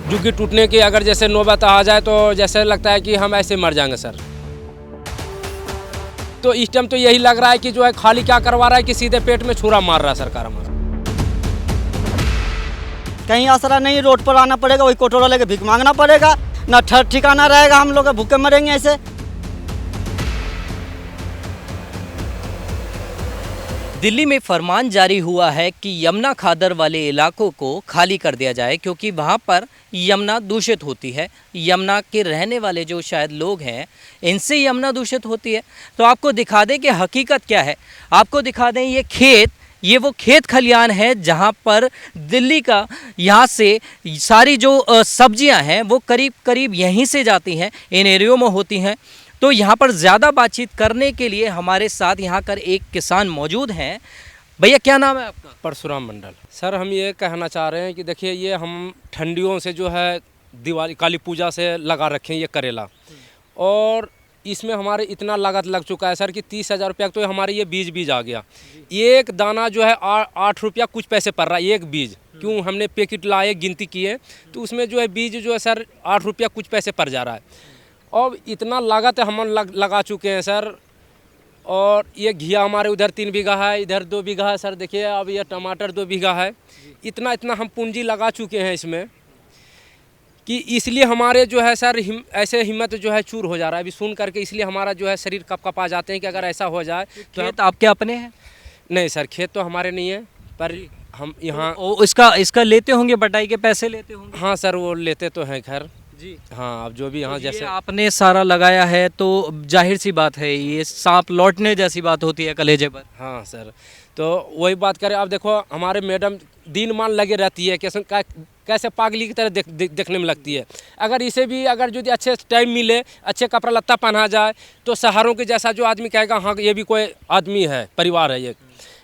झुग्गी टूटने की अगर जैसे नौबत आ जाए तो जैसे लगता है कि हम ऐसे मर जाएंगे सर। तो इस टाइम तो यही लग रहा है कि जो है खाली क्या करवा रहा है कि सीधे पेट में छुरा मार रहा है सरकार हमारा। कहीं आसरा नहीं, रोड पर आना पड़ेगा, वही कोटोरा लेके भीख मांगना पड़ेगा, ना ठिकाना रहेगा, हम लोग भूखे मरेंगे ऐसे। दिल्ली में फरमान जारी हुआ है कि यमुना खादर वाले इलाकों को खाली कर दिया जाए क्योंकि वहाँ पर यमुना दूषित होती है। यमुना के रहने वाले जो शायद लोग हैं इनसे यमुना दूषित होती है। तो आपको दिखा दें कि हकीकत क्या है। आपको दिखा दें ये वो खेत खलियान है जहाँ पर दिल्ली का यहाँ से सारी जो सब्जियाँ हैं वो करीब करीब यहीं से जाती हैं, इन एरियो में होती हैं। तो यहाँ पर ज़्यादा बातचीत करने के लिए हमारे साथ यहाँ कर एक किसान मौजूद हैं। भैया क्या नाम है आपका? परशुराम मंडल। सर हम ये कहना चाह रहे हैं कि देखिए ये हम ठंडियों से जो है दिवाली काली पूजा से लगा रखे हैं ये करेला, और इसमें हमारे इतना लागत लग चुका है सर कि 30,000 रुपया तो हमारे ये बीज आ गया। एक दाना जो है 8 रुपया कुछ पैसे पड़ रहा है एक बीज। क्यों हमने पैकेट लाए गिनती किए तो उसमें जो है बीज जो है सर 8 रुपया कुछ पैसे पड़ जा रहा है। और इतना लागत हम लगा चुके हैं सर। और ये घिया हमारे उधर 3 बीघा है, इधर 2 बीघा है सर। देखिए अब ये टमाटर 2 बीघा है। इतना हम पूंजी लगा चुके हैं इसमें कि इसलिए हमारे जो है सर ऐसे हिम्मत जो है चूर हो जा रहा है अभी सुन करके। इसलिए हमारा जो है शरीर कपकपा जाते हैं कि अगर ऐसा हो जाए तो खेत आपके अपने हैं? नहीं सर खेत तो हमारे नहीं है, पर हम यहाँ इसका लेते होंगे, बटाई के पैसे लेते होंगे? हाँ सर वो लेते तो हैं खैर जी। हाँ अब जो भी यहाँ तो जैसे आपने सारा लगाया है तो जाहिर सी बात है ये सांप लौटने जैसी बात होती है कलेजे पर। हाँ सर तो वही बात करें। अब देखो हमारे मैडम दिन मान लगे रहती है, कैसे पागली की तरह देखने में लगती है। अगर इसे भी अगर जो अच्छे टाइम मिले, अच्छे कपड़ा लत्ता पहना जाए तो शहरों के जैसा जो आदमी कहेगा हाँ ये भी कोई आदमी है, परिवार है ये।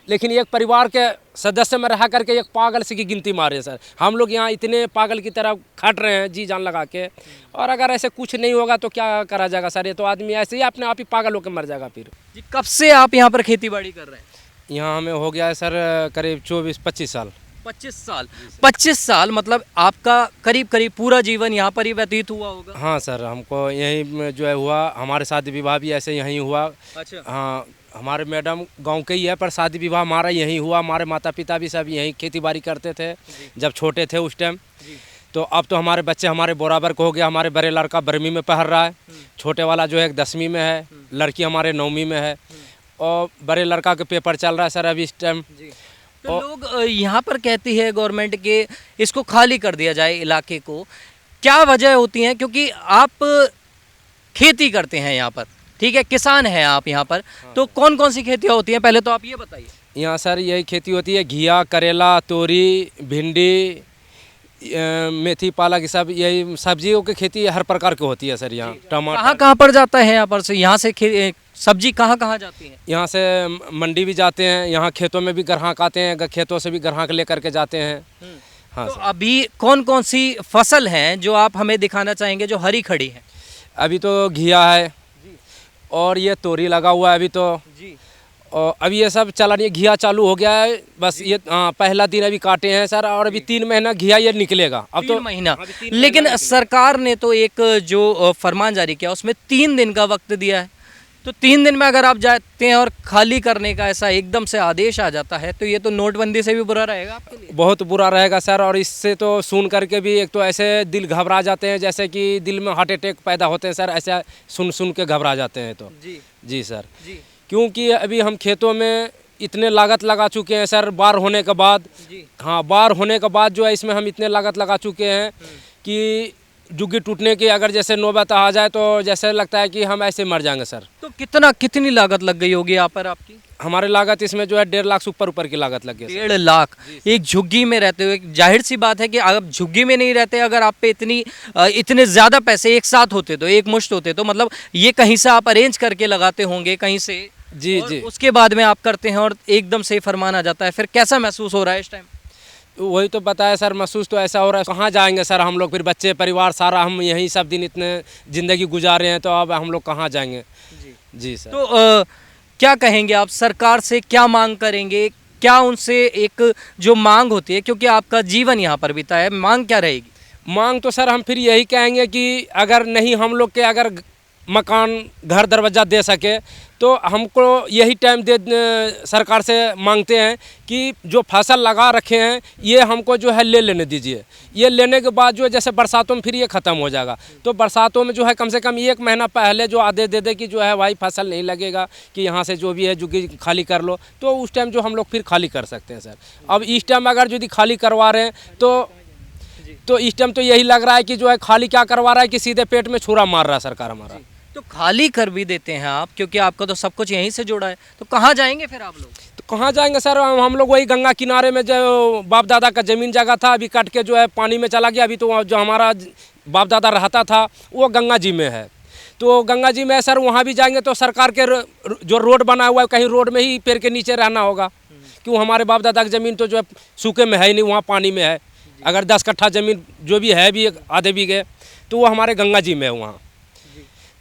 लेकिन एक परिवार के सदस्य में रह करके एक पागल से की गिनती मारे सर। हम लोग यहाँ इतने पागल की तरह खट रहे हैं जी जान लगा के, और अगर ऐसे कुछ नहीं होगा तो क्या करा जाएगा सर। ये तो आदमी ऐसे ही अपने आप ही पागल होकर मर जाएगा फिर। जी कब से आप यहाँ पर खेती बाड़ी कर रहे हैं? यहाँ हमें हो गया है सर करीब 24-25 साल। 25 साल मतलब आपका करीब करीब पूरा जीवन यहाँ पर ही व्यतीत हुआ होगा? हाँ सर हमको यहीं जो है हुआ, हमारे शादी विवाह भी ऐसे यहीं हुआ। अच्छा। हाँ हमारे मैडम गांव के ही है पर शादी विवाह हमारा यहीं हुआ। हमारे माता पिता भी सब यहीं खेती बाड़ी करते थे जब छोटे थे उस टाइम। तो अब तो हमारे बच्चे हमारे बराबर को हो गया। हमारे बड़े लड़का 12वीं में पढ़ रहा है, छोटे वाला जो है 10वीं में है, लड़की हमारे 9वीं में है, और बड़े लड़का के पेपर चल रहा है सर अभी इस टाइम। तो लोग यहाँ पर कहती है गवर्नमेंट के इसको खाली कर दिया जाए इलाके को, क्या वजह होती है? क्योंकि आप खेती करते हैं यहाँ पर, ठीक है, किसान हैं आप यहाँ पर। तो कौन कौन सी खेतियाँ होती हैं पहले तो आप ये बताइए। यहाँ सर यही खेती होती है, घिया, करेला, तोरी, भिंडी, मेथी, पालक, सब यही सब्जियों की खेती हर प्रकार की होती है सर। यहाँ टमाटर कहाँ पर जाता है यहाँ पर से? यहाँ से सब्जी कहाँ जाती है? यहाँ से मंडी भी जाते हैं, यहाँ खेतों में भी ग्राहक आते हैं, खेतों से भी ग्राहक लेकर के जाते हैं। हाँ तो अभी कौन कौन सी फसल हैं जो आप हमें दिखाना चाहेंगे जो हरी खड़ी है? अभी तो घिया है और ये तोरी लगा हुआ है अभी तो जी। और अभी ये सब चला नहीं, घिया चालू हो गया है बस। ये पहला दिन अभी काटे हैं सर, और अभी 3 महीना घिया ये निकलेगा। अब 3 महीना। लेकिन सरकार ने तो एक जो फरमान जारी किया उसमें 3 दिन का वक्त दिया है। तो 3 दिन में अगर आप जाते हैं और खाली करने का ऐसा एकदम से आदेश आ जाता है तो ये तो नोटबंदी से भी बुरा रहेगा आपके लिए। बहुत बुरा रहेगा सर। और इससे तो सुन करके भी एक तो ऐसे दिल घबरा जाते हैं जैसे कि दिल में हार्ट अटैक पैदा होते हैं सर, ऐसा सुन के घबरा जाते हैं। तो जी सर जी। क्योंकि अभी हम खेतों में इतने लागत लगा चुके हैं सर बाढ़ होने के बाद। हाँ बाढ़ होने के बाद जो है इसमें हम इतने लागत लगा चुके हैं कि झुग्गी टूटने की अगर जैसे नौबत आ जाए तो जैसे लगता है कि हम ऐसे मर जाएंगे सर। तो कितनी लागत लग गई होगी यहाँ पर आपकी? हमारी लागत इसमें जो है 1.5 लाख से ऊपर की लागत लग गई। 1.5 लाख एक झुग्गी में रहते हुए। जाहिर सी बात है कि आप झुग्गी में नहीं रहते, अगर आप पे इतने ज़्यादा पैसे एक साथ होते तो, एक मुश्त होते तो, मतलब ये कहीं से आप अरेंज करके लगाते होंगे कहीं से। जी जी। उसके बाद में आप करते हैं और एकदम से फरमान आ जाता है, फिर कैसा महसूस हो रहा है इस टाइम? वही तो बताया सर, महसूस तो ऐसा हो रहा है कहाँ जाएंगे सर हम लोग, फिर बच्चे परिवार सारा हम यहीं सब दिन इतने ज़िंदगी गुजारे हैं तो अब हम लोग कहाँ जाएंगे। जी सर। तो क्या कहेंगे आप सरकार से, क्या मांग करेंगे? क्या उनसे एक जो मांग होती है, क्योंकि आपका जीवन यहाँ पर बीता है, मांग क्या रहेगी? मांग तो सर हम फिर यही कहेंगे कि अगर नहीं हम लोग के अगर मकान घर दरवाज़ा दे सके तो हमको यही टाइम दे सरकार से मांगते हैं कि जो फसल लगा रखे हैं ये हमको जो है ले लेने दीजिए। ये लेने के बाद जो है जैसे बरसातों में फिर ये ख़त्म हो जाएगा, तो बरसातों में जो है कम से कम 1 महीना पहले जो आदेश दे दे कि जो है भाई फसल नहीं लगेगा कि यहाँ से जो भी है जुगी खाली कर लो, तो उस टाइम जो हम लोग फिर खाली कर सकते हैं सर। अब इस टाइम अगर यदि खाली करवा रहे हैं तो इस टाइम तो यही लग रहा है कि जो है खाली क्या करवा रहा है कि सीधे पेट में छुरा मार रहा है सरकार हमारा। तो खाली कर भी देते हैं आप, क्योंकि आपका तो सब कुछ यहीं से जुड़ा है, तो कहाँ जाएंगे फिर आप लोग? तो कहाँ जाएंगे सर, हम लोग वही गंगा किनारे में जो बाप दादा का ज़मीन जगह था अभी कट के जो है पानी में चला गया। अभी तो जो हमारा बाप दादा रहता था वो गंगा जी में है, तो गंगा जी में है सर, वहाँ भी जाएंगे तो सरकार के जो रोड बना हुआ है कहीं रोड में ही पेड़ के नीचे रहना होगा, क्यों हमारे बाप दादा की ज़मीन तो जो है सूखे में है ही नहीं, वहाँ पानी में है। अगर 10 कट्ठा ज़मीन जो भी है भी आधे बीघे तो वो हमारे गंगा जी में है वहाँ।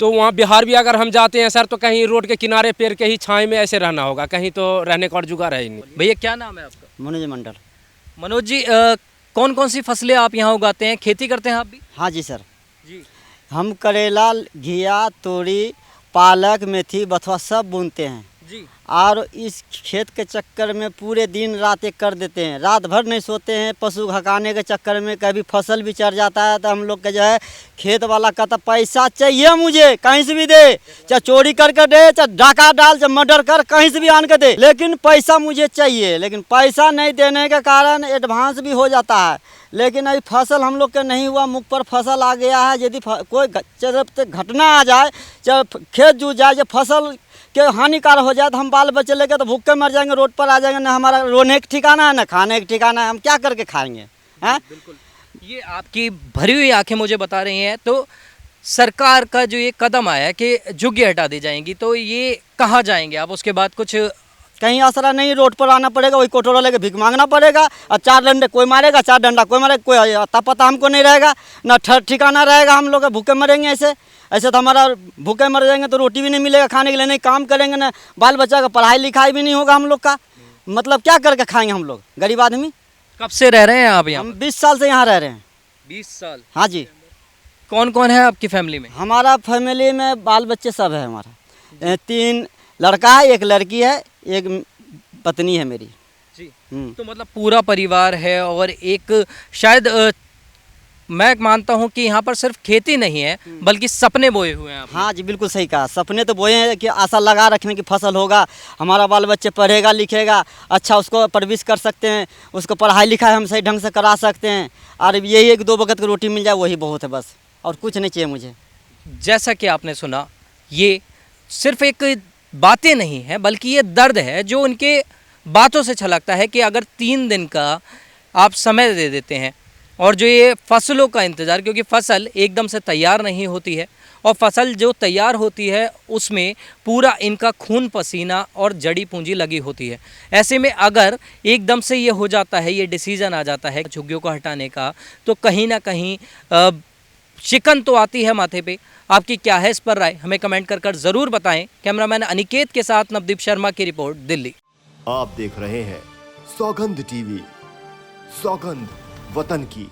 तो वहाँ बिहार भी अगर हम जाते हैं सर तो कहीं रोड के किनारे पेड़ के ही छाए में ऐसे रहना होगा, कहीं तो रहने का और जुगाड़ है ही नहीं। भैया क्या नाम है आपका? मनोज मंडल। मनोज जी, कौन कौन सी फसलें आप यहाँ उगाते हैं, खेती करते हैं आप भी? हाँ जी सर, जी हम करेला, घिया, तोरी, पालक, मेथी, बथुआ सब बुनते हैं। जी। और इस खेत के चक्कर में पूरे दिन रात एक कर देते हैं, रात भर नहीं सोते हैं। पशु हकाने के चक्कर में कभी फसल भी चढ़ जाता है तो हम लोग का जो है खेत वाला कहता पैसा चाहिए मुझे, कहीं से भी दे, चाहे चोरी करके दे, चाहे डाका डाल, चाहे मर्डर कर, कहीं से भी आन के दे, लेकिन पैसा मुझे चाहिए। लेकिन पैसा नहीं देने के कारण एडवांस भी हो जाता है, लेकिन अभी फसल हम लोग के नहीं हुआ, मुख पर फसल आ गया है। यदि कोई घटना आ जाए, चाहे खेत जूझ जाए, जब फसल के हानिकारक हो जाए तो हम बाल बच्चे लेके तो भूखे मर जाएंगे, रोड पर आ जाएंगे, ना हमारा रोने का ठिकाना है ना खाने का ठिकाना है, हम क्या करके खाएंगे? हैं? बिल्कुल, ये आपकी भरी हुई आंखें मुझे बता रही हैं। तो सरकार का जो ये कदम आया कि झुग्गी हटा दी जाएंगी, तो ये कहाँ जाएंगे आप? उसके बाद कुछ कहीं आसरा नहीं, रोड पर आना पड़ेगा, वही कोटोरा लेके भीख मांगना पड़ेगा। और 4 डंडे कोई मारेगा, 4 डंडा कोई मारेगा, कोई अता पता हमको नहीं रहेगा, ना ठिकाना रहेगा। हम लोग भूखे मरेंगे ऐसे तो हमारा भूखे मर जाएंगे तो रोटी भी नहीं मिलेगा खाने के लिए, नहीं काम करेंगे, ना बाल बच्चा का पढ़ाई लिखाई भी नहीं होगा हम लोग का। मतलब क्या करके खाएंगे हम लोग, गरीब आदमी? कब से रह रहे हैं आप यहाँ? हम 20 साल से यहाँ रह रहे हैं। 20 साल? हाँ जी। कौन कौन है आपकी फैमिली में? हमारा फैमिली में बाल बच्चे सब है हमारा, 3 लड़का है, 1 लड़की है, 1 पत्नी है मेरी जी। हम्म। तो मतलब पूरा परिवार है, और एक शायद मैं मानता हूँ कि यहाँ पर सिर्फ खेती नहीं है बल्कि सपने बोए हुए हैं आप। हाँ जी, बिल्कुल सही कहा, सपने तो बोए हैं कि आशा लगा रखने की फसल होगा, हमारा बाल बच्चे पढ़ेगा लिखेगा, अच्छा उसको परवरिश कर सकते हैं, उसको पढ़ाई लिखाई हम सही ढंग से करा सकते हैं, और यही 1-2 वक्त की रोटी मिल जाए वही बहुत है बस, और कुछ नहीं चाहिए मुझे। जैसा कि आपने सुना, ये सिर्फ एक बातें नहीं है बल्कि ये दर्द है जो उनके बातों से छलकता है कि अगर 3 दिन का आप समय दे देते हैं, और जो ये फसलों का इंतज़ार, क्योंकि फसल एकदम से तैयार नहीं होती है, और फसल जो तैयार होती है उसमें पूरा इनका खून पसीना और जड़ी पूंजी लगी होती है। ऐसे में अगर एकदम से ये हो जाता है, ये डिसीज़न आ जाता है झुग्गियों को हटाने का, तो कहीं ना कहीं शिकन तो आती है माथे पे। आपकी क्या है इस पर राय, हमें कमेंट कर ज़रूर बताएं। कैमरामैन अनिकेत के साथ नवदीप शर्मा की रिपोर्ट, दिल्ली। आप देख रहे हैं सौगंध टीवी, सौगंध वतन की।